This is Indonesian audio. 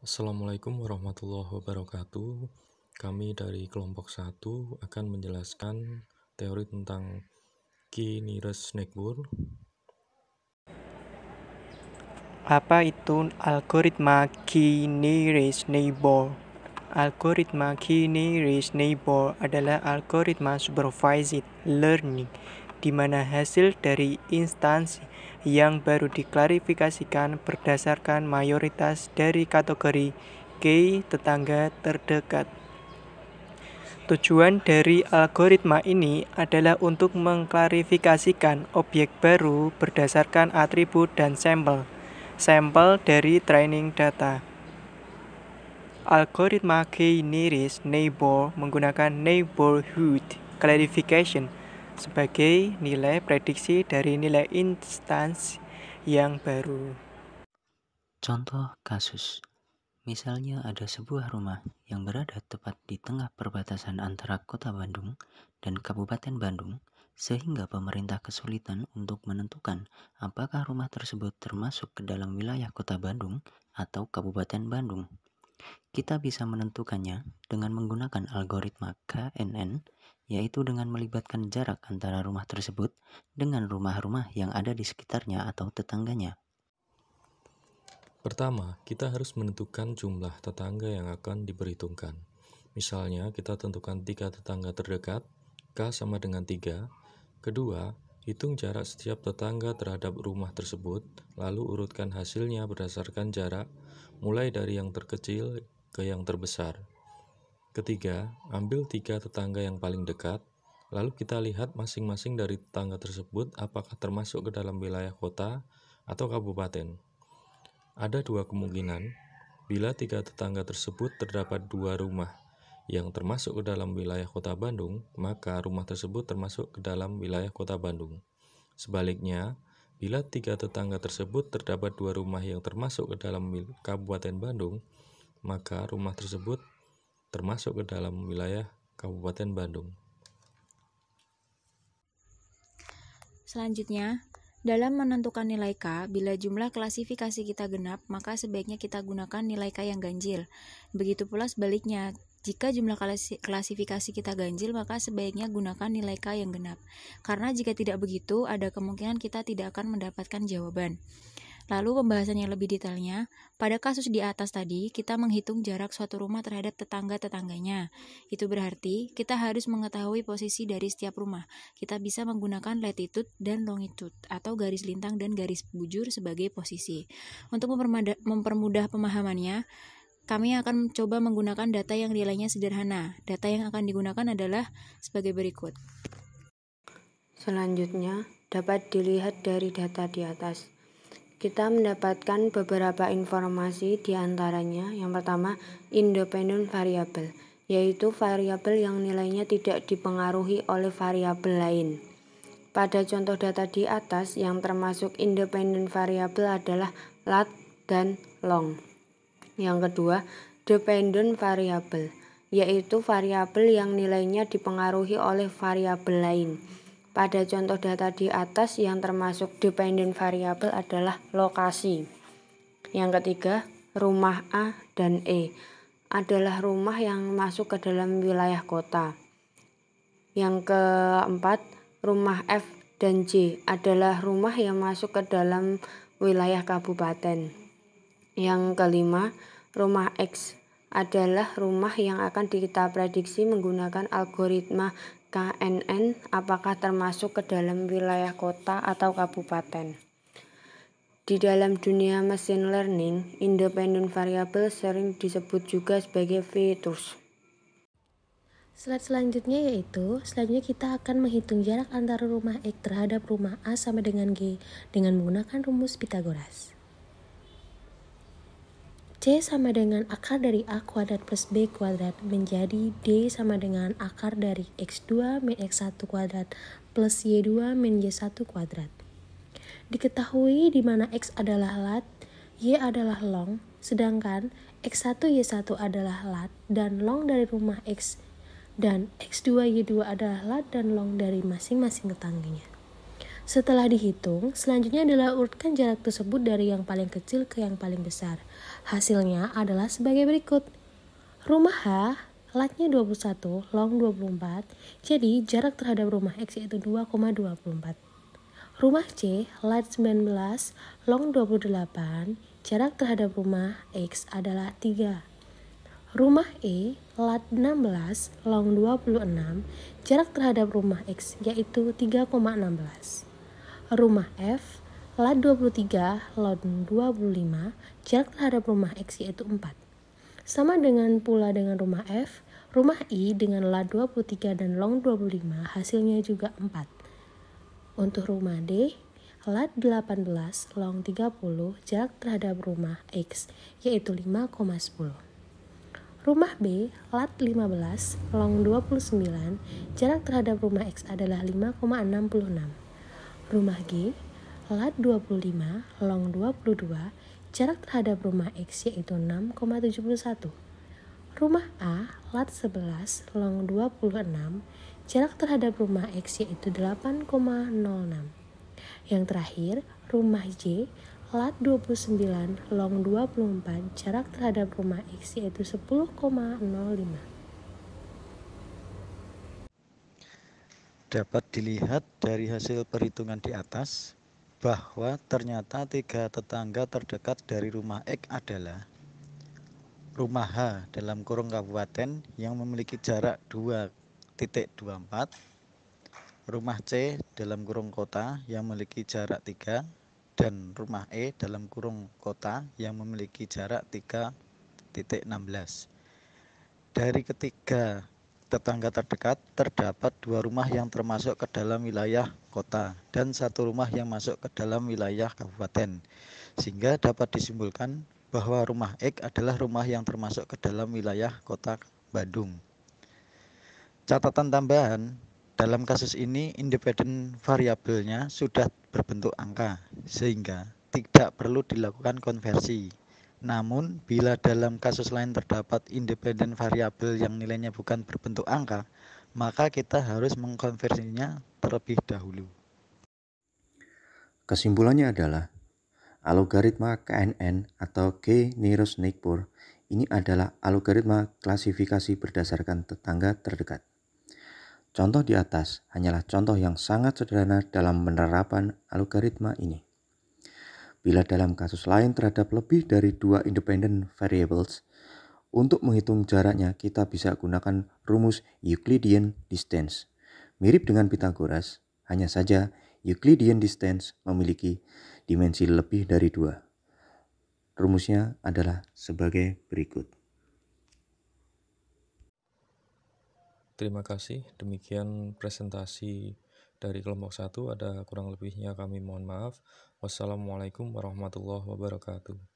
Assalamualaikum warahmatullahi wabarakatuh. Kami dari kelompok 1 akan menjelaskan teori tentang key-nearest neighbor. Apa itu algoritma key-nearest neighbor? Algoritma key-nearest neighbor adalah algoritma supervised learning di mana hasil dari instansi yang baru diklarifikasikan berdasarkan mayoritas dari kategori key tetangga terdekat. Tujuan dari algoritma ini adalah untuk mengklarifikasikan objek baru berdasarkan atribut dan sampel dari training data. Algoritma key-nearest neighbor menggunakan neighborhood classification sebagai nilai prediksi dari nilai instansi yang baru. Contoh kasus, misalnya ada sebuah rumah yang berada tepat di tengah perbatasan antara Kota Bandung dan Kabupaten Bandung, sehingga pemerintah kesulitan untuk menentukan apakah rumah tersebut termasuk ke dalam wilayah Kota Bandung atau Kabupaten Bandung. Kita bisa menentukannya dengan menggunakan algoritma KNN, yaitu dengan melibatkan jarak antara rumah tersebut dengan rumah-rumah yang ada di sekitarnya atau tetangganya. Pertama, kita harus menentukan jumlah tetangga yang akan diperhitungkan. Misalnya, kita tentukan 3 tetangga terdekat, K sama dengan 3. Kedua, hitung jarak setiap tetangga terhadap rumah tersebut, lalu urutkan hasilnya berdasarkan jarak, mulai dari yang terkecil ke yang terbesar. Ketiga, ambil 3 tetangga yang paling dekat, lalu kita lihat masing-masing dari tetangga tersebut apakah termasuk ke dalam wilayah kota atau kabupaten. Ada 2 kemungkinan. Bila 3 tetangga tersebut terdapat 2 rumah yang termasuk ke dalam wilayah kota Bandung, maka rumah tersebut termasuk ke dalam wilayah kota Bandung. Sebaliknya, bila 3 tetangga tersebut terdapat 2 rumah yang termasuk ke dalam Kabupaten Bandung, maka rumah tersebut termasuk ke dalam wilayah Kabupaten Bandung. Selanjutnya, dalam menentukan nilai K, bila jumlah klasifikasi kita genap, maka sebaiknya kita gunakan nilai K yang ganjil. Begitu pula sebaliknya, jika jumlah klasifikasi kita ganjil, maka sebaiknya gunakan nilai K yang genap. Karena jika tidak begitu, ada kemungkinan kita tidak akan mendapatkan jawaban. Lalu pembahasan yang lebih detailnya, pada kasus di atas tadi, kita menghitung jarak suatu rumah terhadap tetangga-tetangganya. Itu berarti kita harus mengetahui posisi dari setiap rumah. Kita bisa menggunakan latitude dan longitude atau garis lintang dan garis bujur sebagai posisi. Untuk mempermudah pemahamannya, kami akan coba menggunakan data yang nilainya sederhana. Data yang akan digunakan adalah sebagai berikut. Selanjutnya, dapat dilihat dari data di atas. Kita mendapatkan beberapa informasi di antaranya. Yang pertama, independent variable, yaitu variabel yang nilainya tidak dipengaruhi oleh variabel lain. Pada contoh data di atas, yang termasuk independent variable adalah lat dan long. Yang kedua, dependent variable, yaitu variabel yang nilainya dipengaruhi oleh variabel lain. Pada contoh data di atas, yang termasuk dependent variable adalah lokasi. Yang ketiga, rumah A dan E adalah rumah yang masuk ke dalam wilayah kota. Yang keempat, rumah F dan J adalah rumah yang masuk ke dalam wilayah kabupaten. Yang kelima, rumah X adalah rumah yang akan kita prediksi menggunakan algoritma KNN apakah termasuk ke dalam wilayah kota atau kabupaten. Di dalam dunia machine learning, independent variable sering disebut juga sebagai features. Slide selanjutnya kita akan menghitung jarak antara rumah X terhadap rumah A sama dengan G dengan menggunakan rumus Pythagoras. C sama dengan akar dari A kuadrat plus B kuadrat menjadi D sama dengan akar dari X2 min X1 kuadrat plus Y2 min Y1 kuadrat. Diketahui di mana X adalah lat, Y adalah long, sedangkan X1 Y1 adalah lat dan long dari rumah X dan X2 Y2 adalah lat dan long dari masing-masing tetangganya. Setelah dihitung, selanjutnya adalah urutkan jarak tersebut dari yang paling kecil ke yang paling besar. Hasilnya adalah sebagai berikut. Rumah H, latnya 21, long 24, jadi jarak terhadap rumah X yaitu 2,24. Rumah C, lat 19, long 28, jarak terhadap rumah X adalah 3. Rumah E, lat 16, long 26, jarak terhadap rumah X yaitu 3,16. Rumah F, lat 23, long 25, jarak terhadap rumah X yaitu 4. Sama dengan pula dengan rumah F, rumah I dengan lat 23 dan long 25 hasilnya juga 4. Untuk rumah D, lat 18, long 30, jarak terhadap rumah X yaitu 5,10. Rumah B, lat 15, long 29, jarak terhadap rumah X adalah 5,66. Rumah G, lat 25, long 22, jarak terhadap rumah X yaitu 6,71. Rumah A, lat 11, long 26, jarak terhadap rumah X yaitu 8,06. Yang terakhir, rumah J, lat 29, long 24, jarak terhadap rumah X yaitu 10,05. Dapat dilihat dari hasil perhitungan di atas bahwa ternyata 3 tetangga terdekat dari rumah X adalah rumah H dalam kurung kabupaten yang memiliki jarak 2,24, rumah C dalam kurung kota yang memiliki jarak 3, dan rumah E dalam kurung kota yang memiliki jarak 3,16. Dari ketiga tetangga terdekat terdapat 2 rumah yang termasuk ke dalam wilayah kota dan 1 rumah yang masuk ke dalam wilayah kabupaten, sehingga dapat disimpulkan bahwa rumah X adalah rumah yang termasuk ke dalam wilayah kota Bandung. Catatan tambahan, dalam kasus ini independen variabelnya sudah berbentuk angka, sehingga tidak perlu dilakukan konversi. Namun, bila dalam kasus lain terdapat independen variabel yang nilainya bukan berbentuk angka, maka kita harus mengkonversinya terlebih dahulu. Kesimpulannya adalah algoritma KNN atau K-nearest-neighbor ini adalah algoritma klasifikasi berdasarkan tetangga terdekat. Contoh di atas hanyalah contoh yang sangat sederhana dalam penerapan algoritma ini. Bila dalam kasus lain terhadap lebih dari 2 independent variables, untuk menghitung jaraknya kita bisa gunakan rumus Euclidean distance. Mirip dengan Pythagoras, hanya saja Euclidean distance memiliki dimensi lebih dari 2. Rumusnya adalah sebagai berikut. Terima kasih, demikian presentasi dari kelompok 1, ada kurang lebihnya kami mohon maaf. Wassalamualaikum warahmatullahi wabarakatuh.